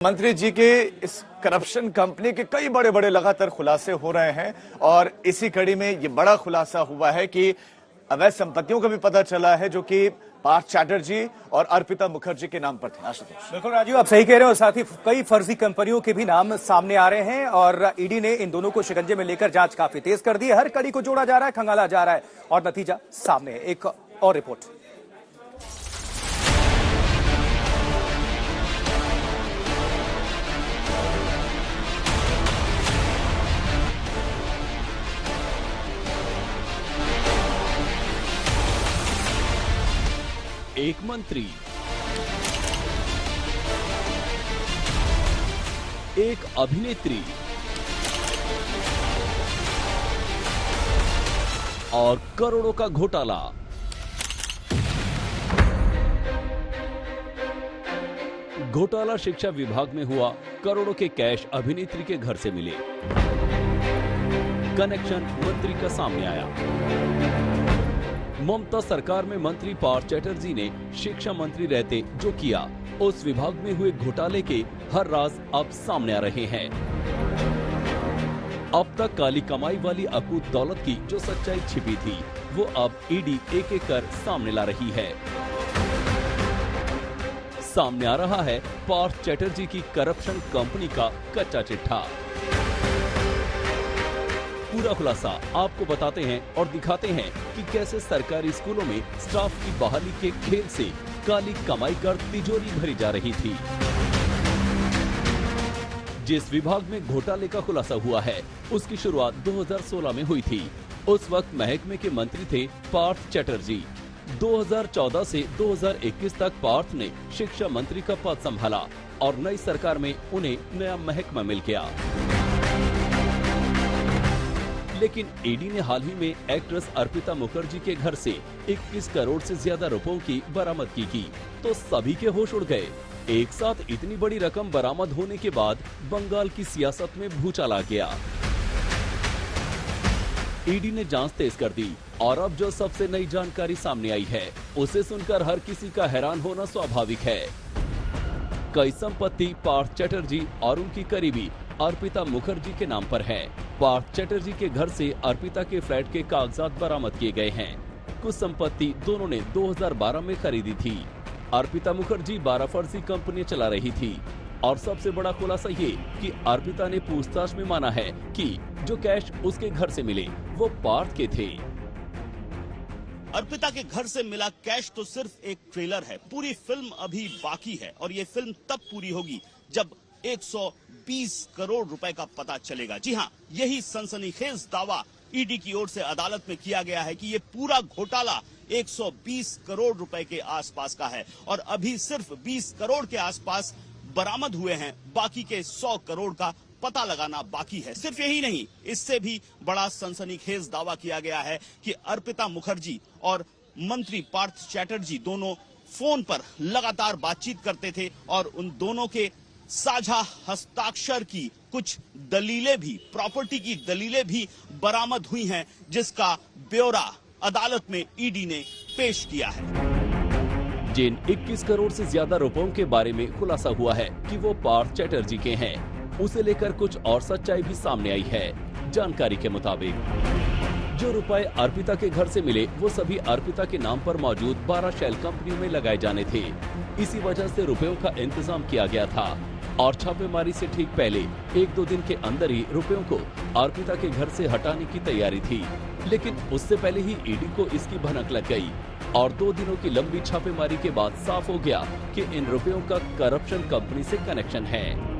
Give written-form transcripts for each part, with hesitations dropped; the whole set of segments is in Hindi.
मंत्री जी के इस करप्शन कंपनी के कई बड़े बड़े लगातार खुलासे हो रहे हैं और इसी कड़ी में ये बड़ा खुलासा हुआ है कि अवैध संपत्तियों का भी पता चला है जो कि पार्थ चैटर्जी और अर्पिता मुखर्जी के नाम पर थे। आशुतोष, बिल्कुल राजीव, आप सही कह रहे हो। साथ ही कई फर्जी कंपनियों के भी नाम सामने आ रहे हैं और ईडी ने इन दोनों को शिकंजे में लेकर जांच काफी तेज कर दी है। हर कड़ी को जोड़ा जा रहा है, खंगाला जा रहा है और नतीजा सामने है। एक और रिपोर्ट। एक मंत्री, एक अभिनेत्री और करोड़ों का घोटाला। घोटाला शिक्षा विभाग में हुआ। करोड़ों के कैश अभिनेत्री के घर से मिले। कनेक्शन मंत्री का सामने आया। ममता सरकार में मंत्री पार्थ चैटर्जी ने शिक्षा मंत्री रहते जो किया, उस विभाग में हुए घोटाले के हर राज अब सामने आ रहे हैं। अब तक काली कमाई वाली अकूत दौलत की जो सच्चाई छिपी थी, वो अब ईडी एक एक कर सामने ला रही है। सामने आ रहा है पार्थ चैटर्जी की करप्शन कंपनी का कच्चा चिट्ठा। पूरा खुलासा आपको बताते हैं और दिखाते हैं कि कैसे सरकारी स्कूलों में स्टाफ की बहाली के खेल से काली कमाई कर तिजोरी भरी जा रही थी। जिस विभाग में घोटाले का खुलासा हुआ है, उसकी शुरुआत 2016 में हुई थी। उस वक्त महकमे के मंत्री थे पार्थ चैटर्जी। 2014 से 2021 तक पार्थ ने शिक्षा मंत्री का पद संभाला और नई सरकार में उन्हें नया महकमा मिल गया। लेकिन ईडी ने हाल ही में एक्ट्रेस अर्पिता मुखर्जी के घर से 21 करोड़ से ज्यादा रुपयों की बरामदगी की, तो सभी के होश उड़ गए। एक साथ इतनी बड़ी रकम बरामद होने के बाद बंगाल की सियासत में भूचाल आ गया। ईडी ने जांच तेज कर दी और अब जो सबसे नई जानकारी सामने आई है, उसे सुनकर हर किसी का हैरान होना स्वाभाविक है। कई संपत्ति पार्थ चैटर्जी और उनकी करीबी अर्पिता मुखर्जी के नाम पर है। पार्थ चैटर्जी के घर से अर्पिता के फ्लैट के कागजात बरामद किए गए हैं। कुछ संपत्ति दोनों ने 2012 में खरीदी थी। अर्पिता मुखर्जी 12 फर्जी कंपनियां चला रही थी और सबसे बड़ा खुलासा ये कि अर्पिता ने पूछताछ में माना है कि जो कैश उसके घर से मिले वो पार्थ के थे। अर्पिता के घर से मिला कैश तो सिर्फ एक ट्रेलर है, पूरी फिल्म अभी बाकी है और ये फिल्म तब पूरी होगी जब 120 करोड़ रुपए का पता चलेगा। जी हां, यही सनसनीखेज दावा ईडी की ओर से अदालत में किया गया है कि ये पूरा घोटाला 120 करोड़ रुपए के आसपास का है और अभी सिर्फ 20 करोड़ के आसपास बरामद हुए हैं। बाकी के 100 करोड़ का पता लगाना बाकी है। सिर्फ यही नहीं, इससे भी बड़ा सनसनीखेज दावा किया गया है कि अर्पिता मुखर्जी और मंत्री पार्थ चैटर्जी दोनों फोन पर लगातार बातचीत करते थे और उन दोनों के साझा हस्ताक्षर की कुछ दलीलें भी, प्रॉपर्टी की दलीलें भी बरामद हुई हैं, जिसका ब्यौरा अदालत में ईडी ने पेश किया है। जिन 21 करोड़ से ज्यादा रुपयों के बारे में खुलासा हुआ है कि वो पार्थ चैटर्जी के हैं, उसे लेकर कुछ और सच्चाई भी सामने आई है। जानकारी के मुताबिक जो रुपए अर्पिता के घर से मिले वो सभी अर्पिता के नाम पर मौजूद 12 शेल कंपनियों में लगाए जाने थे। इसी वजह से रुपयों का इंतजाम किया गया था और छापेमारी से ठीक पहले 1-2 दिन के अंदर ही रुपयों को अर्पिता के घर से हटाने की तैयारी थी। लेकिन उससे पहले ही ईडी को इसकी भनक लग गई और 2 दिनों की लंबी छापेमारी के बाद साफ हो गया कि इन रुपयों का करप्शन कंपनी से कनेक्शन है।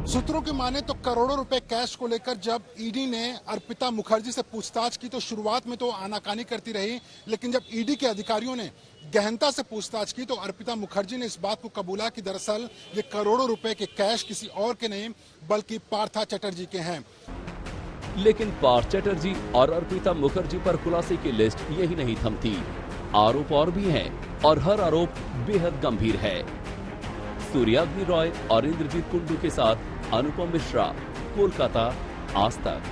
सूत्रों की माने तो करोड़ों रुपए कैश को लेकर जब ईडी ने अर्पिता मुखर्जी से पूछताछ की तो शुरुआत में तो आनाकानी करती रही, लेकिन जब ईडी के अधिकारियों ने गहनता से पूछताछ की तो अर्पिता मुखर्जी ने इस बात को कबूला कि दरअसल ये करोड़ों रुपए के कैश किसी और के नहीं बल्कि पार्थ चैटर्जी के हैं। लेकिन पार्थ चैटर्जी और अर्पिता मुखर्जी पर खुलासे की लिस्ट यही नहीं थमती। आरोप और भी हैं और हर आरोप बेहद गंभीर है। सूर्याग्नि रॉय और इंद्रजीत कुंडू के साथ अनुपम मिश्रा, कोलकाता, आज तक।